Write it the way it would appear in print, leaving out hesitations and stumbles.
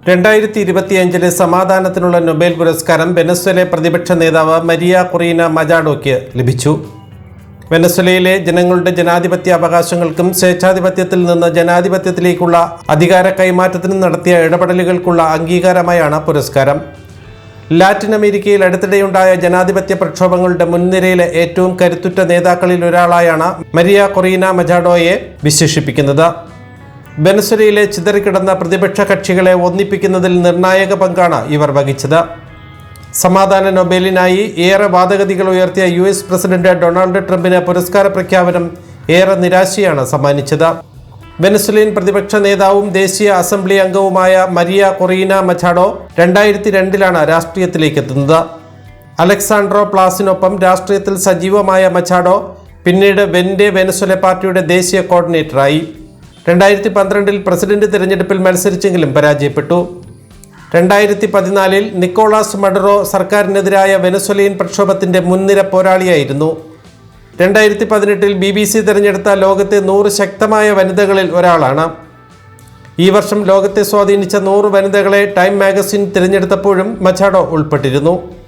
2025 സമാധാനത്തിനുള്ള Nobel പുരസ്കാരം Venezuela പ്രതിപക്ഷ നേതാവ് മരിയ കൊറീന മജാഡോയ്ക്ക് ലഭിച്ചു. വെനസ്വേലയിലെ ജനങ്ങളുടെ ജനാധിപത്യ അവകാശങ്ങൾക്കും സ്വേച്ഛാധിപത്യത്തിൽ നിന്ന് ജനാധിപത്യത്തിലേക്കുള്ള അധികാര കൈമാറ്റത്തിനും നടത്തിയ ഇടപെടലുകൾക്കുള്ള അംഗീകാരമായാണ് പുരസ്കാരം. ലാറ്റിൻ അമേരിക്കയിൽ അടുത്തിടെയുണ്ടായ ജനാധിപത്യ പ്രക്ഷോഭങ്ങളുടെ മുൻനിരയിലെ ഏറ്റവും കരുത്തുറ്റ നേതാക്കളിൽ ഒരാളായാണ് മരിയ കൊറീന മജാഡോയെ വിശേഷിപ്പിക്കുന്നത്. വെനസ്വേലയിലെ ചിതറിക്കിടന്ന പ്രതിപക്ഷ കക്ഷികളെ ഒന്നിപ്പിക്കുന്നതിൽ നിർണായക പങ്കാണ് ഇവർ വഹിച്ചത്. സമാധാന നൊബേലിനായി ഏറെ വാദഗതികൾ ഉയർത്തിയ US പ്രസിഡന്റ് ഡൊണാൾഡ് ട്രംപിന് പുരസ്കാര പ്രഖ്യാപനം ഏറെ നിരാശയാണ് സമ്മാനിച്ചത്. വെനസ്വേലിയൻ പ്രതിപക്ഷ നേതാവും ദേശീയ അസംബ്ലി അംഗവുമായ മരിയ കൊറീന മജാഡോ 2002 രാഷ്ട്രീയത്തിലേക്ക് എത്തുന്നത്. അലക്സാൻഡ്രോ പ്ലാസിനൊപ്പം രാഷ്ട്രീയത്തിൽ സജീവമായ മജാഡോ പിന്നീട് വെനസ്വേല പാർട്ടിയുടെ ദേശീയ കോർഡിനേറ്ററായി. 2012 പ്രസിഡന്റ് തിരഞ്ഞെടുപ്പിൽ മത്സരിച്ചെങ്കിലും പരാജയപ്പെട്ടു. 2014 നിക്കോളാസ് മഡുറോ സർക്കാരിനെതിരായ വെനസ്വേലിയൻ പ്രക്ഷോഭത്തിന്റെ മുൻനിര പോരാളിയായിരുന്നു. 2018 BBC തിരഞ്ഞെടുത്ത ലോകത്തെ 100 ശക്തമായ വനിതകളിൽ ഒരാളാണ്. ഈ വർഷം ലോകത്തെ സ്വാധീനിച്ച 100 വനിതകളെ ടൈം മാഗസിൻ തിരഞ്ഞെടുത്തപ്പോഴും മജാഡോ ഉൾപ്പെട്ടിരുന്നു.